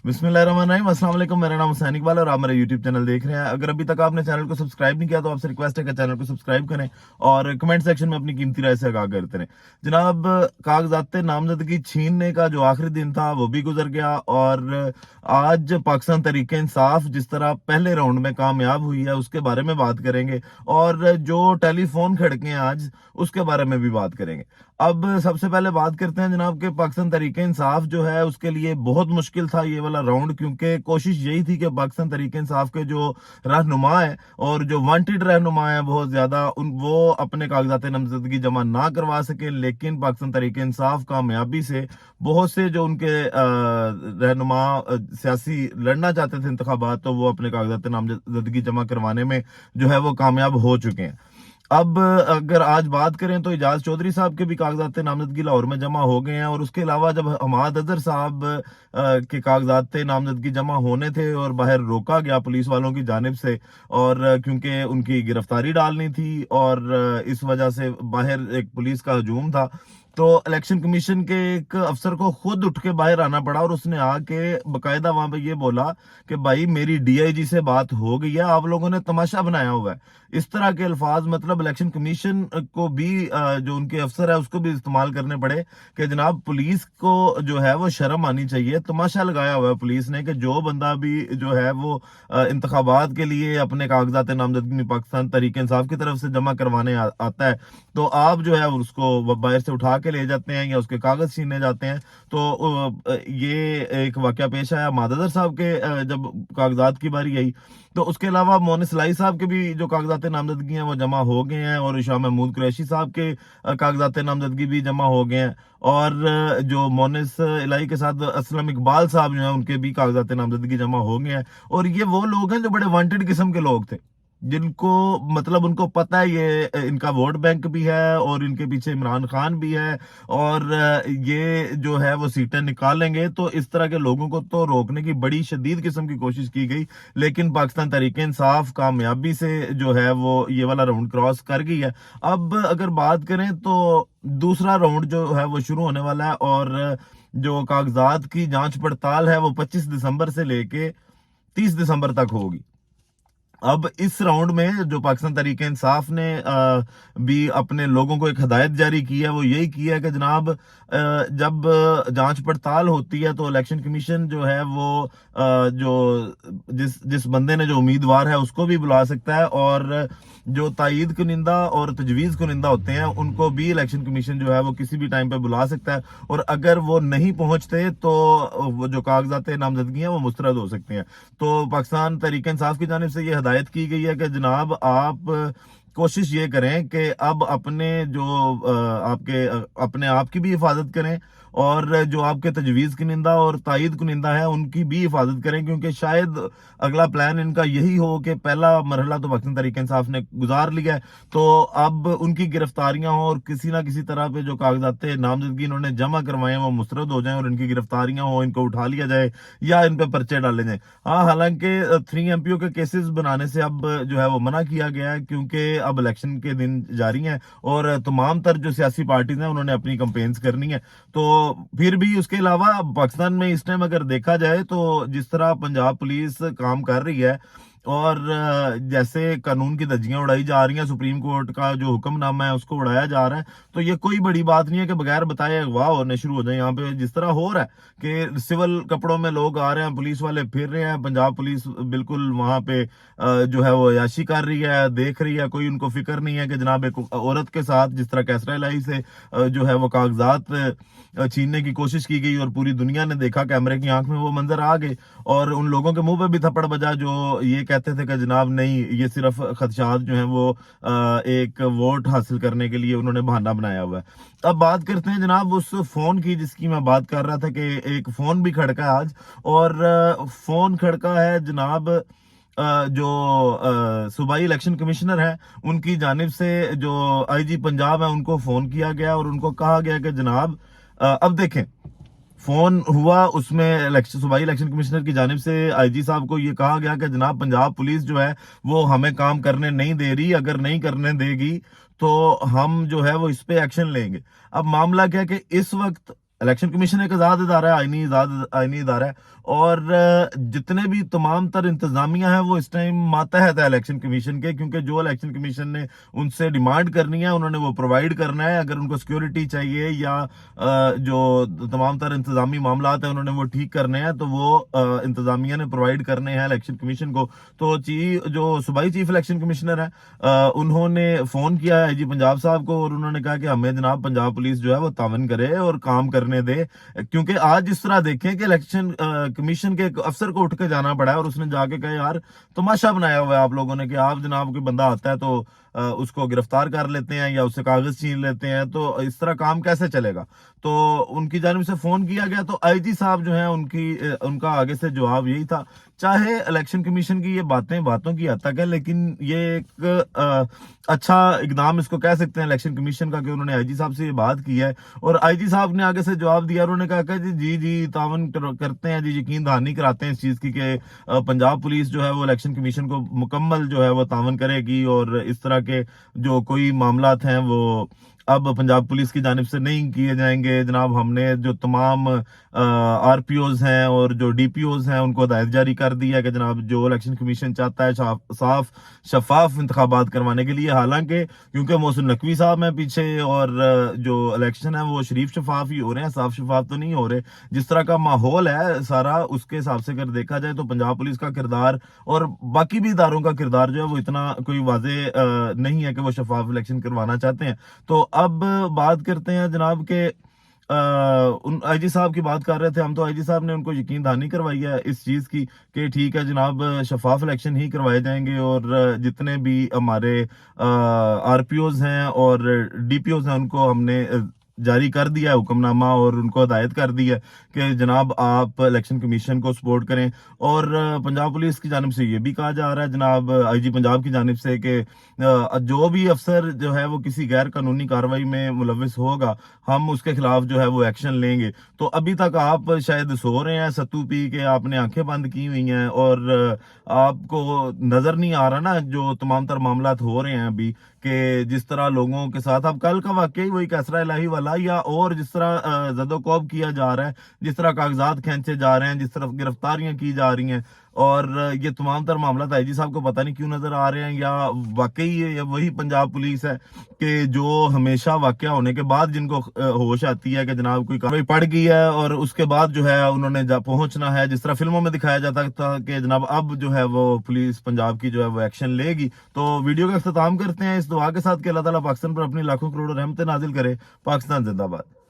बिस्मिल्लाहिर्रहमानिर्रहीम। अस्सलाम वालेकुम। मेरा नाम हुसैन इकबाल और आप मेरा यूट्यूब चैनल देख रहे हैं। अगर अभी तक आपने चैनल को सब्सक्राइब नहीं किया तो आपसे रिक्वेस्ट है कि चैनल को सब्सक्राइब करें और कमेंट सेक्शन में अपनी कीमती राय से आगाह करते रहें। जनाब, कागजात नामजदगी छीनने का जो आखिरी दिन था वो भी गुजर गया और आज पाकिस्तान तहरीक इंसाफ जिस तरह पहले राउंड में कामयाब हुई है उसके बारे में बात करेंगे और जो टेलीफोन खड़के हैं आज उसके बारे में भी बात करेंगे। अब सबसे पहले बात करते हैं जनाब के पाकिस्तान तहरीक इंसाफ जो है उसके लिए बहुत मुश्किल था ये वाला राउंड, क्योंकि कोशिश यही थी कि पाकिस्तान तहरीक इंसाफ के जो रहनुमा है और जो वांटेड रहनुमा है बहुत ज्यादा वो अपने कागजात नामजदगी जमा ना करवा सके, लेकिन पाकिस्तान तहरीक इंसाफ कामयाबी से बहुत से जो उनके रहनुमा सियासी लड़ना चाहते थे इंतखाबात, तो वो अपने कागजात नामजदगी जमा करवाने में जो है वो कामयाब हो चुके हैं। अब अगर आज बात करें तो इजाज चौधरी साहब के भी कागजात नामजदगी लाहौर में जमा हो गए हैं और उसके अलावा जब हमाद अजहर साहब के कागजात नामजदगी जमा होने थे और बाहर रोका गया पुलिस वालों की जानिब से, और क्योंकि उनकी गिरफ्तारी डालनी थी और इस वजह से बाहर एक पुलिस का हजूम था, तो इलेक्शन कमीशन के एक अफसर को खुद उठ के बाहर आना पड़ा और उसने आके बकायदा वहां पे ये बोला कि भाई मेरी डीआईजी से बात हो गई है, आप लोगों ने तमाशा बनाया हुआ है। इस तरह के अल्फाज मतलब इलेक्शन कमीशन को भी जो उनके अफसर है उसको भी इस्तेमाल करने पड़े कि जनाब पुलिस को जो है वो शर्म आनी चाहिए। तमाशा लगाया हुआ है पुलिस ने कि जो बंदा भी जो है वो इंतखाबात के लिए अपने कागजात नामजदगी पाकिस्तान तहरीक इंसाफ की तरफ से जमा करवाने आता है तो आप जो है उसको बाहर से उठा के ले जाते हैं या उसके कागज छीनने जाते हैं। तो ये एक वाकया पेश आया माददर साहब के जब कागजात की बारी आई। तो उसके अलावा मोनिस लाई साहब के भी जो कागजात नामजदगी हैं वो जमा हो गए हैं और शाह महमूद कुरैशी साहब के कागजात नामजदगी भी जमा हो गए हैं और जो मोनिस इलाई के साथ असलम इकबाल साहब जो है उनके भी कागजात नामजदगी जमा हो गए हैं। और ये वो लोग हैं जो बड़े वांटेड किस्म के लोग थे, जिनको मतलब उनको पता है ये इनका वोट बैंक भी है और इनके पीछे इमरान खान भी है और ये जो है वो सीटें निकालेंगे। तो इस तरह के लोगों को तो रोकने की बड़ी शदीद किस्म की कोशिश की गई, लेकिन पाकिस्तान तहरीक इंसाफ कामयाबी से जो है वो ये वाला राउंड क्रॉस कर गई है। अब अगर बात करें तो दूसरा राउंड जो है वो शुरू होने वाला है और जो कागजात की जांच पड़ताल है वो 25 दिसंबर से लेके 30 दिसंबर तक होगी। अब इस राउंड में जो पाकिस्तान तहरीक इंसाफ ने भी अपने लोगों को एक हदायत जारी की है वो यही की है कि जनाब जब जांच पड़ताल होती है तो इलेक्शन कमीशन जो है वो जो जिस बंदे ने जो उम्मीदवार है उसको भी बुला सकता है और जो तायीद कुनिंदा और तजवीज़ कुनिंदा होते हैं उनको भी इलेक्शन कमीशन जो है वो किसी भी टाइम पे बुला सकता है और अगर वो नहीं पहुंचते तो वो जो कागजात नामजदगी हैं वो मुस्तरद हो सकते हैं। तो पाकिस्तान तहरीक इंसाफ की जानिब से ये हदायत की गई है कि जनाब आप कोशिश ये करें कि अब अपने जो आपके अपने आप की भी हिफाजत करें और जो आपके तजवीज़ कुनिंदा और तायीद कुनिंदा है उनकी भी हिफाजत करें, क्योंकि शायद अगला प्लान इनका यही हो कि पहला मरहला तो पाकिस्तान तहरीक इंसाफ ने गुजार लिया है, तो अब उनकी गिरफ्तारियां हो और किसी ना किसी तरह पे जो कागजात नामजदगी इन्होंने जमा करवाए हैं वो मुस्तरद हो जाए और इनकी गिरफ्तारियां हो, इनको उठा लिया जाए या इन पे पर्चे डाले जाए। हाँ, हालांकि 3 MPO के केसेस बनाने से अब जो है वो मना किया गया है, क्योंकि अब इलेक्शन के दिन जारी हैं और तमाम तर जो सियासी पार्टीज हैं उन्होंने अपनी कंपेन्स करनी है। तो फिर भी उसके अलावा पाकिस्तान में इस टाइम अगर देखा जाए तो जिस तरह पंजाब पुलिस काम कर रही है और जैसे कानून की धज्जियां उड़ाई जा रही हैं, सुप्रीम कोर्ट का जो हुक्मनामा है उसको उड़ाया जा रहा है, तो ये कोई बड़ी बात नहीं है कि बगैर बताए अगवा होने शुरू हो जाए। यहाँ पे जिस तरह हो रहा है कि सिविल कपड़ों में लोग आ रहे हैं, पुलिस वाले फिर रहे हैं, पंजाब पुलिस बिल्कुल वहां पे जो है वो अयाशी कर रही है, देख रही है, कोई उनको फिक्र नहीं है कि जनाब एक औरत के साथ जिस तरह कैसरा इलाही से जो है वो कागजात छीनने की कोशिश की गई और पूरी दुनिया ने देखा, कैमरे की आंख में वो मंजर आ गए और उन लोगों के मुंह पे भी थप्पड़ बजा जो ये कहते थे कि जनाब नहीं, ये सिर्फ खदशात जो हैं वो एक वोट हासिल करने के लिए उन्होंने बहाना बनाया हुआ है। अब बात करते हैं जनाब उस फोन की जिसकी मैं बात कर रहा था कि एक फोन भी खड़का है आज और फोन खड़का है जनाब जो सूबाई इलेक्शन कमिश्नर है उनकी जानिब से जो आईजी पंजाब है उनको फोन किया गया और उनको कहा गया कि जनाब अब देखें फोन हुआ उसमें सूबाई इलेक्शन कमिश्नर की जानिब से आईजी साहब को ये कहा गया कि जनाब पंजाब पुलिस जो है वो हमें काम करने नहीं दे रही, अगर नहीं करने देगी तो हम जो है वो इस पे एक्शन लेंगे। अब मामला क्या कि इस वक्त इलेक्शन कमीशन एक आज़ाद इदारा है, आईनी इदारा है, और जितने भी तमाम तर इंतजामिया है वो इस टाइम मातहत है इलेक्शन कमीशन के, क्योंकि जो इलेक्शन कमीशन ने उनसे डिमांड करनी है उन्होंने वो प्रोवाइड करना है। अगर उनको सिक्योरिटी चाहिए या जो तमाम तर इंतजामी मामला है उन्होंने वो ठीक करने हैं, तो वो इंतजामिया ने प्रोवाइड करने हैं इलेक्शन कमीशन को। तो जो सूबाई चीफ इलेक्शन कमिश्नर है उन्होंने फोन किया है आईजी पंजाब साहब को, और उन्होंने कहा कि हमें जनाब पंजाब पुलिस जो है वो तावन करे और काम करने दे, क्योंकि आज जिस तरह देखें कि इलेक्शन कमीशन के एक अफसर को उठ के जाना पड़ा है और उसने जाके कहा यार तमाशा बनाया हुआ है आप लोगों ने कि आप जनाब कोई बंदा आता है तो उसको गिरफ्तार कर लेते हैं या उससे कागज छीन लेते हैं, तो इस तरह काम कैसे चलेगा। तो उनकी जानिब से फोन किया गया, तो आईजी साहब जो है उनका आगे से जवाब यही था, चाहे इलेक्शन कमीशन की ये बातें बातों की हद तक है, लेकिन ये एक अच्छा इकदाम इसको कह सकते हैं इलेक्शन कमीशन का कि उन्होंने आईजी साहब से ये बात की है। और आईजी साहब ने आगे से जवाब दिया, उन्होंने कहा कि जी जी तावन करते हैं जी, यकीन दहानी कराते हैं इस चीज की कि पंजाब पुलिस जो है वो इलेक्शन कमीशन को मुकम्मल जो है वो तावन करेगी, और इस तरह के जो कोई मामलात हैं वो अब पंजाब पुलिस की जानिब से नहीं किए जाएंगे। जनाब हमने जो तमाम आरपीओज हैं और जो डीपीओज हैं उनको हदायत जारी कर दी है कि जनाब जो इलेक्शन कमीशन चाहता है साफ शफाफ इंतखाबात करवाने के लिए, हालांकि क्योंकि मोहसिन नकवी साहब हैं पीछे और जो इलेक्शन है वो शरीफ शफाफ ही हो रहे हैं, साफ शफाफ तो नहीं हो रहे। जिस तरह का माहौल है सारा उसके हिसाब से अगर देखा जाए तो पंजाब पुलिस का किरदार और बाकी भी इदारों का किरदार जो है वो इतना कोई वाजे नहीं है कि वो शफाफ इलेक्शन करवाना चाहते हैं। तो अब बात करते हैं जनाब के उन आईजी साहब की बात कर रहे थे हम, तो आईजी साहब ने उनको यकीन दहानी करवाई है इस चीज की कि ठीक है जनाब शफाफ इलेक्शन ही करवाए जाएंगे, और जितने भी हमारे आरपीओज हैं और डीपीओज हैं उनको हमने जारी कर दिया है हुक्मनामा और उनको हदायत कर दी है कि जनाब आप इलेक्शन कमीशन को सपोर्ट करें। और पंजाब पुलिस की जानिब से ये भी कहा जा रहा है जनाब आईजी पंजाब की जानिब से कि जो भी अफसर जो है वो किसी गैर कानूनी कार्रवाई में मुलविस होगा हम उसके खिलाफ जो है वो एक्शन लेंगे। तो अभी तक आप शायद सो रहे हैं सत्तू पी के, आपने आंखें बंद की हुई हैं और आपको नजर नहीं आ रहा ना जो तमाम तर मामलात हो रहे हैं अभी, कि जिस तरह लोगों के साथ अब कल का वाकई वही कैसरा इलाही वाला, या और जिस तरह जदोकोब किया जा रहा है, जिस तरह कागजात खींचे जा रहे हैं, जिस तरह गिरफ्तारियां की जा रही हैं, और ये तमाम तर मामला आईजी साहब को पता नहीं क्यों नजर आ रहे हैं, या वाकई ये वही पंजाब पुलिस है कि जो हमेशा वाकया होने के बाद जिनको होश आती है कि जनाब कोई कार्रवाई पड़ गई है और उसके बाद जो है उन्होंने पहुंचना है, जिस तरह फिल्मों में दिखाया जाता था कि जनाब अब जो है वो पुलिस पंजाब की जो है वो एक्शन लेगी। तो वीडियो का इख्तिताम करते हैं इस दुआ के साथ कि अल्लाह ताला पाकिस्तान पर अपनी लाखों करोड़ों रहमतें नाजिल करे। पाकिस्तान जिंदाबाद।